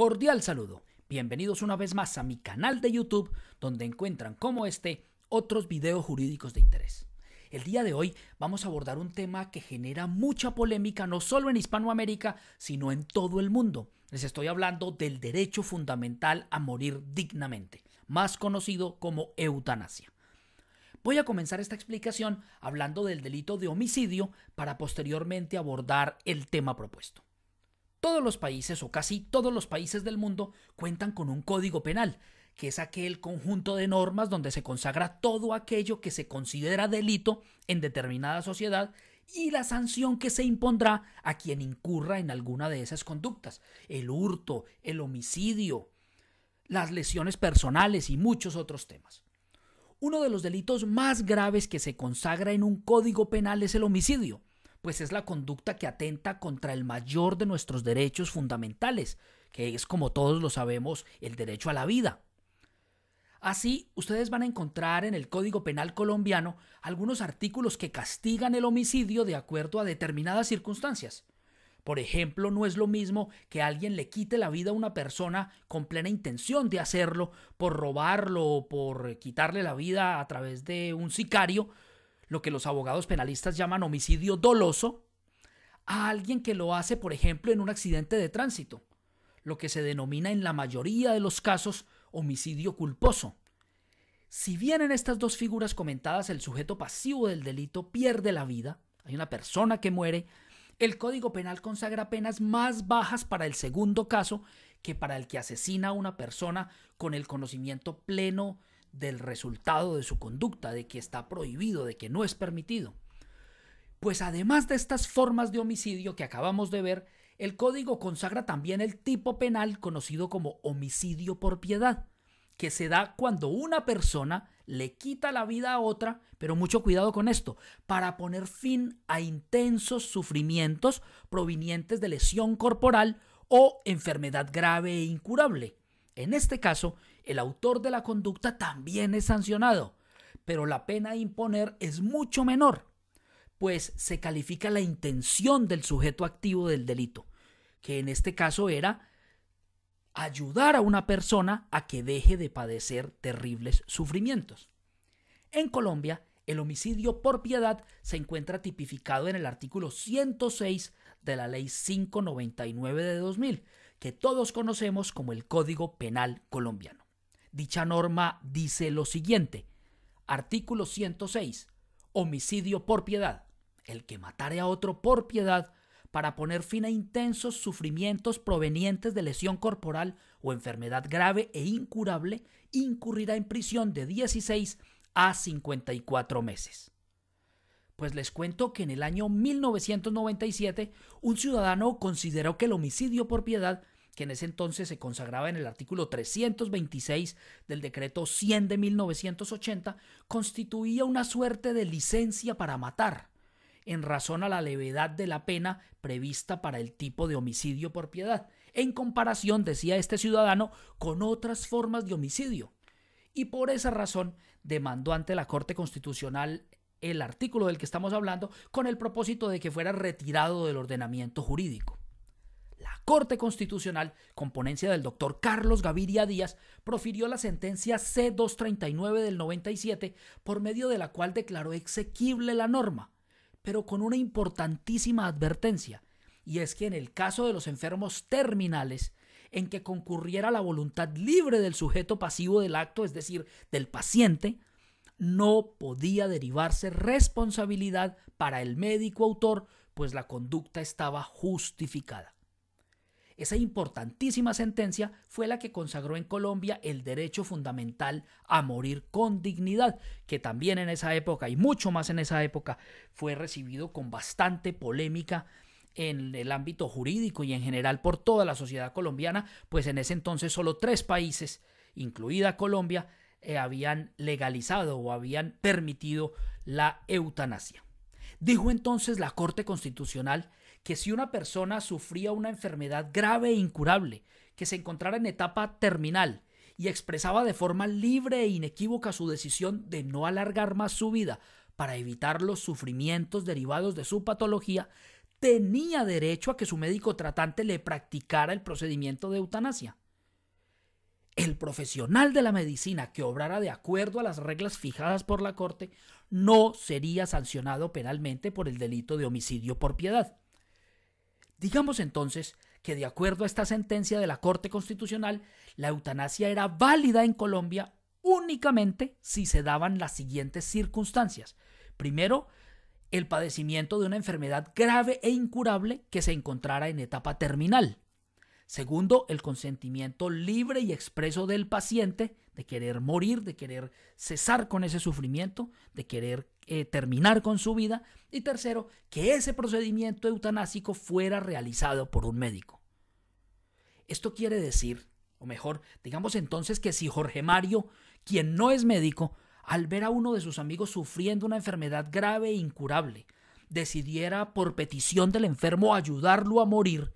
Cordial saludo. Bienvenidos una vez más a mi canal de YouTube, donde encuentran como otros videos jurídicos de interés. El día de hoy vamos a abordar un tema que genera mucha polémica no solo en Hispanoamérica, sino en todo el mundo. Les estoy hablando del derecho fundamental a morir dignamente, más conocido como eutanasia. Voy a comenzar esta explicación hablando del delito de homicidio para posteriormente abordar el tema propuesto. Todos los países o casi todos los países del mundo cuentan con un código penal, que es aquel conjunto de normas donde se consagra todo aquello que se considera delito en determinada sociedad y la sanción que se impondrá a quien incurra en alguna de esas conductas: el hurto, el homicidio, las lesiones personales y muchos otros temas. Uno de los delitos más graves que se consagra en un código penal es el homicidio, pues es la conducta que atenta contra el mayor de nuestros derechos fundamentales, que es, como todos lo sabemos, el derecho a la vida. Así, ustedes van a encontrar en el Código Penal colombiano algunos artículos que castigan el homicidio de acuerdo a determinadas circunstancias. Por ejemplo, no es lo mismo que alguien le quite la vida a una persona con plena intención de hacerlo, por robarlo o por quitarle la vida a través de un sicario, lo que los abogados penalistas llaman homicidio doloso, a alguien que lo hace, por ejemplo, en un accidente de tránsito, lo que se denomina en la mayoría de los casos homicidio culposo. Si bien en estas dos figuras comentadas el sujeto pasivo del delito pierde la vida, hay una persona que muere, el Código Penal consagra penas más bajas para el segundo caso que para el que asesina a una persona con el conocimiento pleno del resultado de su conducta, de que está prohibido, de que no es permitido. Pues además de estas formas de homicidio que acabamos de ver, el código consagra también el tipo penal conocido como homicidio por piedad, que se da cuando una persona le quita la vida a otra, pero mucho cuidado con esto, para poner fin a intensos sufrimientos provenientes de lesión corporal o enfermedad grave e incurable. En este caso, el autor de la conducta también es sancionado, pero la pena a imponer es mucho menor, pues se califica la intención del sujeto activo del delito, que en este caso era ayudar a una persona a que deje de padecer terribles sufrimientos. En Colombia, el homicidio por piedad se encuentra tipificado en el artículo 106 de la Ley 599 de 2000, que todos conocemos como el Código Penal colombiano. Dicha norma dice lo siguiente: artículo 106. Homicidio por piedad. El que matare a otro por piedad para poner fin a intensos sufrimientos provenientes de lesión corporal o enfermedad grave e incurable incurrirá en prisión de 16 a 54 meses. Pues les cuento que en el año 1997 un ciudadano consideró que el homicidio por piedad, que en ese entonces se consagraba en el artículo 326 del decreto 100 de 1980, constituía una suerte de licencia para matar, en razón a la levedad de la pena prevista para el tipo de homicidio por piedad, en comparación, decía este ciudadano, con otras formas de homicidio. Y por esa razón demandó ante la Corte Constitucional el artículo del que estamos hablando con el propósito de que fuera retirado del ordenamiento jurídico. La Corte Constitucional, con ponencia del doctor Carlos Gaviria Díaz, profirió la sentencia C-239 del 97, por medio de la cual declaró exequible la norma, pero con una importantísima advertencia, y es que en el caso de los enfermos terminales, en que concurriera la voluntad libre del sujeto pasivo del acto, es decir, del paciente, no podía derivarse responsabilidad para el médico autor, pues la conducta estaba justificada. Esa importantísima sentencia fue la que consagró en Colombia el derecho fundamental a morir con dignidad, que también en esa época y mucho más en esa época fue recibido con bastante polémica en el ámbito jurídico y en general por toda la sociedad colombiana, pues en ese entonces solo 3 países, incluida Colombia, habían legalizado o habían permitido la eutanasia. Dijo entonces la Corte Constitucional que si una persona sufría una enfermedad grave e incurable, que se encontrara en etapa terminal y expresaba de forma libre e inequívoca su decisión de no alargar más su vida para evitar los sufrimientos derivados de su patología, tenía derecho a que su médico tratante le practicara el procedimiento de eutanasia. El profesional de la medicina que obrara de acuerdo a las reglas fijadas por la Corte no sería sancionado penalmente por el delito de homicidio por piedad. Digamos entonces que de acuerdo a esta sentencia de la Corte Constitucional, la eutanasia era válida en Colombia únicamente si se daban las siguientes circunstancias. Primero, el padecimiento de una enfermedad grave e incurable que se encontrara en etapa terminal. Segundo, el consentimiento libre y expreso del paciente de querer morir, de querer cesar con ese sufrimiento, de querer terminar con su vida. Y tercero, que ese procedimiento eutanásico fuera realizado por un médico. Esto quiere decir, o mejor, digamos entonces que si Jorge Mario, quien no es médico, al ver a uno de sus amigos sufriendo una enfermedad grave e incurable, decidiera por petición del enfermo ayudarlo a morir,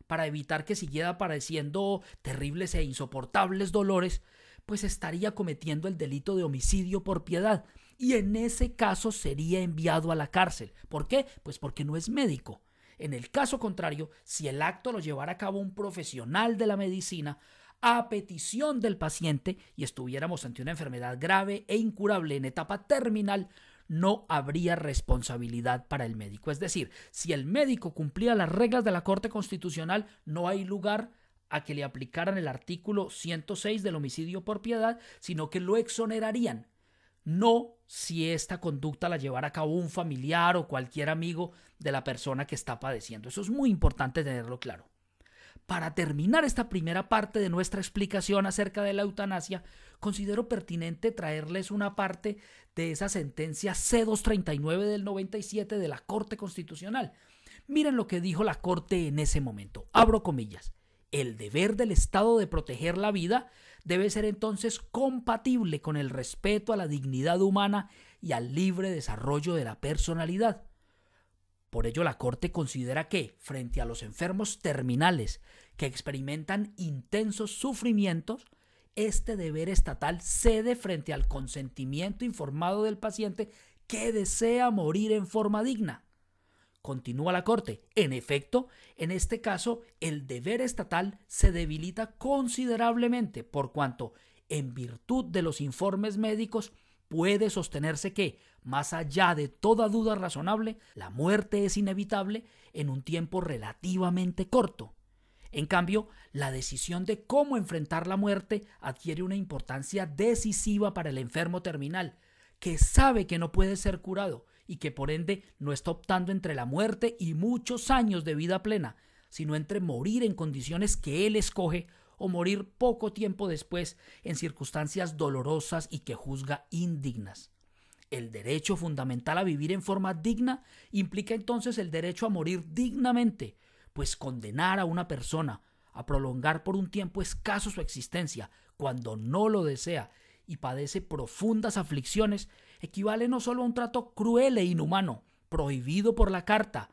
para evitar que siguiera padeciendo terribles e insoportables dolores, pues estaría cometiendo el delito de homicidio por piedad y en ese caso sería enviado a la cárcel. ¿Por qué? Pues porque no es médico. En el caso contrario, si el acto lo llevara a cabo un profesional de la medicina a petición del paciente y estuviéramos ante una enfermedad grave e incurable en etapa terminal, no habría responsabilidad para el médico. Es decir, si el médico cumplía las reglas de la Corte Constitucional, no hay lugar a que le aplicaran el artículo 106 del homicidio por piedad, sino que lo exonerarían. No si esta conducta la llevara a cabo un familiar o cualquier amigo de la persona que está padeciendo. Eso es muy importante tenerlo claro. Para terminar esta primera parte de nuestra explicación acerca de la eutanasia, considero pertinente traerles una parte de esa sentencia C-239 del 97 de la Corte Constitucional. Miren lo que dijo la Corte en ese momento. Abro comillas. El deber del Estado de proteger la vida debe ser entonces compatible con el respeto a la dignidad humana y al libre desarrollo de la personalidad. Por ello, la Corte considera que, frente a los enfermos terminales que experimentan intensos sufrimientos, este deber estatal cede frente al consentimiento informado del paciente que desea morir en forma digna. Continúa la Corte. En efecto, en este caso, el deber estatal se debilita considerablemente por cuanto, en virtud de los informes médicos, puede sostenerse que, más allá de toda duda razonable, la muerte es inevitable en un tiempo relativamente corto. En cambio, la decisión de cómo enfrentar la muerte adquiere una importancia decisiva para el enfermo terminal, que sabe que no puede ser curado y que por ende no está optando entre la muerte y muchos años de vida plena, sino entre morir en condiciones que él escoge o morir poco tiempo después en circunstancias dolorosas y que juzga indignas. El derecho fundamental a vivir en forma digna implica entonces el derecho a morir dignamente, pues condenar a una persona a prolongar por un tiempo escaso su existencia cuando no lo desea y padece profundas aflicciones equivale no solo a un trato cruel e inhumano, prohibido por la Carta,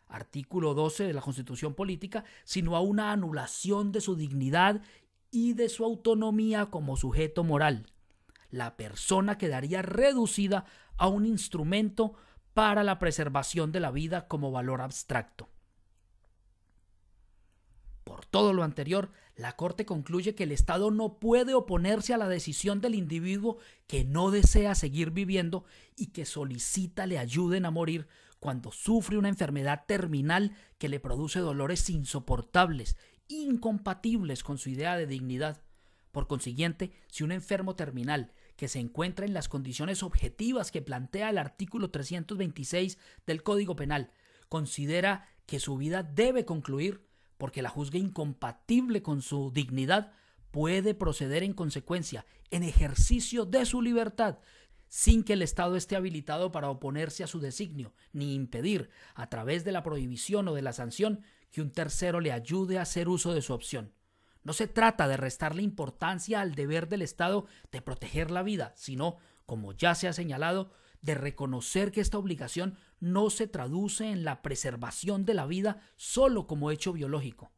artículo 12 de la Constitución Política, sino a una anulación de su dignidad y de su autonomía como sujeto moral. La persona quedaría reducida a un instrumento para la preservación de la vida como valor abstracto. Por todo lo anterior, la Corte concluye que el Estado no puede oponerse a la decisión del individuo que no desea seguir viviendo y que solicita le ayuden a morir cuando sufre una enfermedad terminal que le produce dolores insoportables, incompatibles con su idea de dignidad. Por consiguiente, si un enfermo terminal que se encuentra en las condiciones objetivas que plantea el artículo 326 del Código Penal considera que su vida debe concluir porque la juzga incompatible con su dignidad, puede proceder en consecuencia, en ejercicio de su libertad, sin que el Estado esté habilitado para oponerse a su designio, ni impedir, a través de la prohibición o de la sanción, que un tercero le ayude a hacer uso de su opción. No se trata de restarle importancia al deber del Estado de proteger la vida, sino, como ya se ha señalado, de reconocer que esta obligación no se traduce en la preservación de la vida solo como hecho biológico.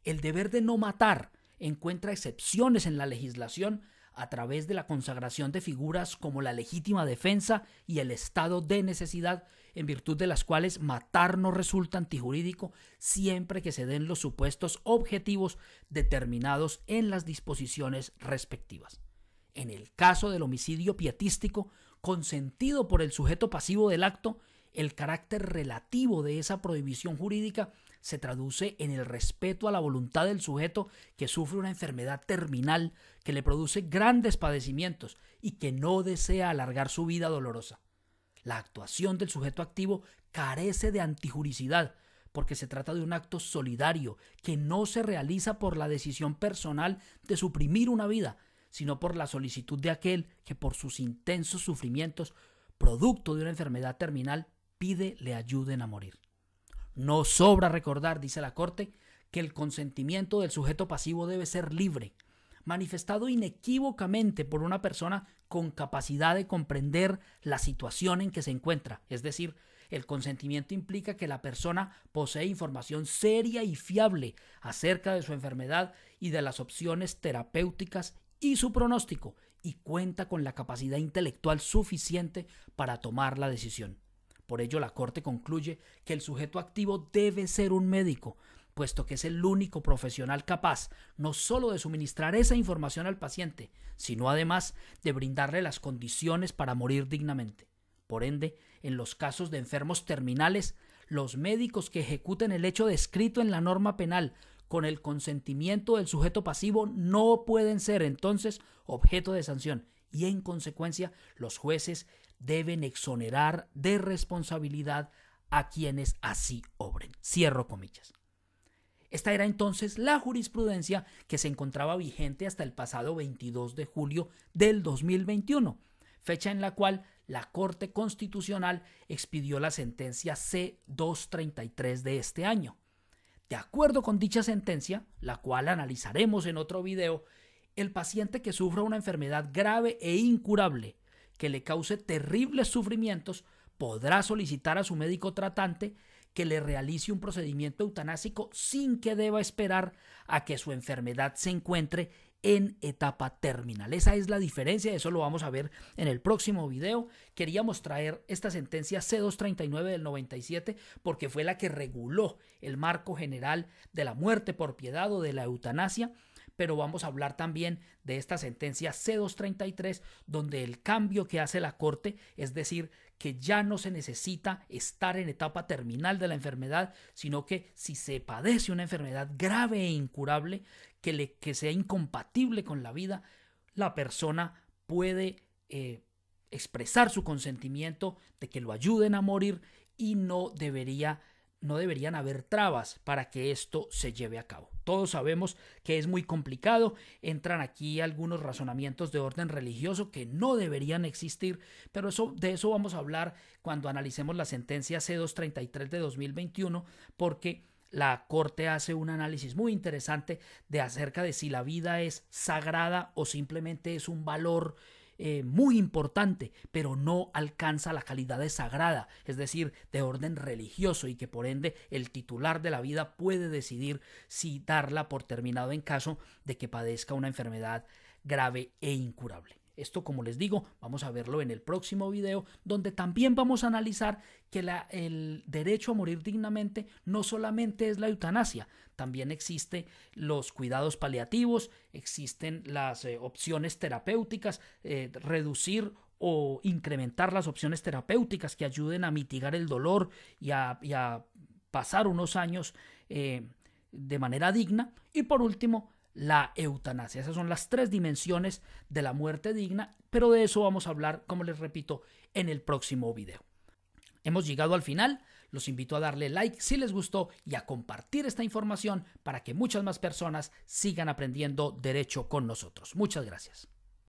El deber de no matar encuentra excepciones en la legislación a través de la consagración de figuras como la legítima defensa y el estado de necesidad, en virtud de las cuales matar no resulta antijurídico siempre que se den los supuestos objetivos determinados en las disposiciones respectivas. En el caso del homicidio pietístico, consentido por el sujeto pasivo del acto, el carácter relativo de esa prohibición jurídica se traduce en el respeto a la voluntad del sujeto que sufre una enfermedad terminal que le produce grandes padecimientos y que no desea alargar su vida dolorosa. La actuación del sujeto activo carece de antijuricidad porque se trata de un acto solidario que no se realiza por la decisión personal de suprimir una vida, sino por la solicitud de aquel que por sus intensos sufrimientos, producto de una enfermedad terminal, pide le ayuden a morir. No sobra recordar, dice la Corte, que el consentimiento del sujeto pasivo debe ser libre, manifestado inequívocamente por una persona con capacidad de comprender la situación en que se encuentra. Es decir, el consentimiento implica que la persona posee información seria y fiable acerca de su enfermedad y de las opciones terapéuticas y su pronóstico, y cuenta con la capacidad intelectual suficiente para tomar la decisión. Por ello, la Corte concluye que el sujeto activo debe ser un médico, puesto que es el único profesional capaz no solo de suministrar esa información al paciente, sino además de brindarle las condiciones para morir dignamente. Por ende, en los casos de enfermos terminales, los médicos que ejecuten el hecho descrito en la norma penal con el consentimiento del sujeto pasivo no pueden ser entonces objeto de sanción y, en consecuencia, los jueces deben exonerar de responsabilidad a quienes así obren. Cierro comillas. Esta era entonces la jurisprudencia que se encontraba vigente hasta el pasado 22 de julio del 2021, fecha en la cual la Corte Constitucional expidió la sentencia C-233 de este año. De acuerdo con dicha sentencia, la cual analizaremos en otro video, el paciente que sufra una enfermedad grave e incurable que le cause terribles sufrimientos podrá solicitar a su médico tratante que le realice un procedimiento eutanásico sin que deba esperar a que su enfermedad se encuentre en etapa terminal. Esa es la diferencia, eso lo vamos a ver en el próximo video. Queríamos traer esta sentencia C-239 del 97 porque fue la que reguló el marco general de la muerte por piedad o de la eutanasia, pero vamos a hablar también de esta sentencia C-233, donde el cambio que hace la Corte, es decir, que ya no se necesita estar en etapa terminal de la enfermedad, sino que si se padece una enfermedad grave e incurable, que sea incompatible con la vida, la persona puede expresar su consentimiento de que lo ayuden a morir y no deberían haber trabas para que esto se lleve a cabo. Todos sabemos que es muy complicado, entran aquí algunos razonamientos de orden religioso que no deberían existir, pero de eso vamos a hablar cuando analicemos la sentencia C-233 de 2021, porque la Corte hace un análisis muy interesante acerca de si la vida es sagrada o simplemente es un valor muy importante, pero no alcanza la calidad de sagrada, es decir, de orden religioso, y que por ende el titular de la vida puede decidir si darla por terminado en caso de que padezca una enfermedad grave e incurable. Esto, como les digo, vamos a verlo en el próximo video, donde también vamos a analizar que el derecho a morir dignamente no solamente es la eutanasia, también existen los cuidados paliativos, existen las opciones terapéuticas, reducir o incrementar las opciones terapéuticas que ayuden a mitigar el dolor y a pasar unos años de manera digna. Y por último, la eutanasia. Esas son las tres dimensiones de la muerte digna, pero de eso vamos a hablar, como les repito, en el próximo video. Hemos llegado al final, los invito a darle like si les gustó y a compartir esta información para que muchas más personas sigan aprendiendo derecho con nosotros. Muchas gracias.